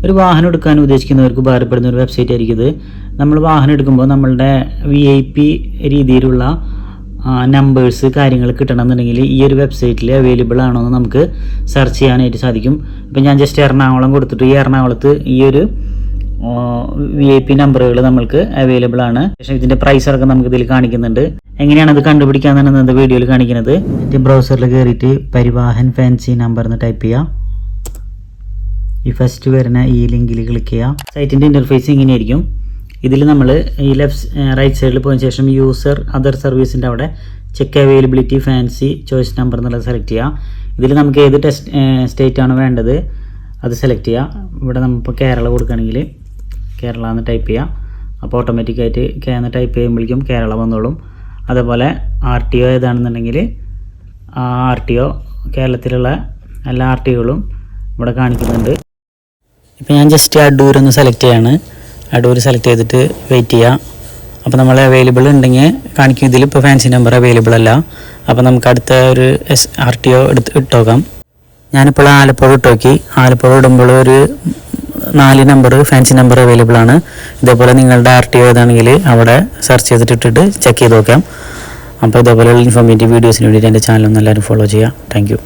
ഒരു വാഹനം എടുക്കാൻ ഉദ്ദേശിക്കുന്നവർക്ക് ഉപകാരപ്പെടുന്ന ഒരു വെബ്സൈറ്റ് ആയിരിക്കും ഇത്. നമ്മൾ വാഹനം എടുക്കുമ്പോൾ നമ്മളുടെ VIP രീതിയിലുള്ള നമ്പേഴ്സ് കാര്യങ്ങൾ കിട്ടണമെന്നുണ്ടെങ്കിൽ ഈ ഒരു വെബ്സൈറ്റിൽ അവൈലബിൾ ആണോ എന്ന് നമുക്ക് സെർച്ച് ചെയ്യാനായിട്ട് സാധിക്കും. ഇപ്പം ഞാൻ ജസ്റ്റ് എറണാകുളം കൊടുത്തിട്ട് ഈ എറണാകുളത്ത് ഈ ഒരു VIP നമ്പറുകൾ നമ്മൾക്ക് അവൈലബിൾ ആണ്. പക്ഷേ ഇതിൻ്റെ പ്രൈസ് അടക്കം നമുക്ക് ഇതിൽ കാണിക്കുന്നുണ്ട്. എങ്ങനെയാണ് അത് കണ്ടുപിടിക്കാന്നാണ് ഇന്നത്തെ വീഡിയോയിൽ കാണിക്കുന്നത്. എൻ്റെ ബ്രൗസറിൽ കയറിയിട്ട് പരിവാഹൻ ഫാൻസി നമ്പർ എന്ന് ടൈപ്പ് ചെയ്യുക. ഈ ഫസ്റ്റ് വരുന്ന ഈ ലിങ്കിൽ ക്ലിക്ക് ചെയ്യുക. സൈറ്റിൻ്റെ ഇൻ്റർഫേസ് ഇങ്ങനെയായിരിക്കും. ഇതിൽ നമ്മൾ ഈ റൈറ്റ് സൈഡിൽ പോയതിന് ശേഷം യൂസർ അതർ സർവീസിൻ്റെ അവിടെ check availability fancy choice number എന്നുള്ളത് സെലക്ട് ചെയ്യുക. ഇതിൽ നമുക്ക് ഏത് സ്റ്റേറ്റ് ആണ് വേണ്ടത് അത് സെലക്ട് ചെയ്യുക. ഇവിടെ നമ്മളിപ്പോൾ കേരള കൊടുക്കുകയാണെങ്കിൽ കേരള എന്ന് ടൈപ്പ് ചെയ്യുക. അപ്പോൾ ഓട്ടോമാറ്റിക്കായിട്ട് എന്ന് ടൈപ്പ് ചെയ്യുമ്പോഴേക്കും കേരള വന്നോളും. അതേപോലെ RTO ഏതാണെന്നുണ്ടെങ്കിൽ RTO കേരളത്തിലുള്ള എല്ലാ RTOകളും ഇവിടെ കാണിക്കുന്നുണ്ട്. ഇപ്പോൾ ഞാൻ ജസ്റ്റ് അടൂർ ഒന്ന് സെലക്ട് ചെയ്യാണ്. അടൂർ സെലക്ട് ചെയ്തിട്ട് വെയിറ്റ് ചെയ്യുക. അപ്പോൾ നമ്മൾ അവൈലബിൾ ഉണ്ടെങ്കിൽ കാണിക്കും. ഇതിൽ ഇപ്പോൾ ഫാൻസി നമ്പർ അവൈലബിൾ അല്ല. അപ്പോൾ നമുക്ക് അടുത്ത ഒരു RTO ഇട്ട് നോക്കാം. ഞാനിപ്പോൾ ആലപ്പുഴ ഇട്ട് നോക്കി. ആലപ്പുഴ ഇടുമ്പോൾ ഒരു 4 നമ്പർ ഫാൻസി നമ്പർ അവൈലബിൾ ആണ്. ഇതേപോലെ നിങ്ങളുടെ RTO ഏതാണെങ്കിൽ അവിടെ സെർച്ച് ചെയ്തിട്ട് ഇട്ടിട്ട് ചെക്ക് ചെയ്ത് നോക്കാം. അപ്പോൾ ഇതേപോലെയുള്ള ഇൻഫോർമേറ്റീവ് വീഡിയോസിന് വേണ്ടിയിട്ട് എൻ്റെ ചാനൽ ഒന്ന് എല്ലാവരും ഫോളോ ചെയ്യുക. Thank you.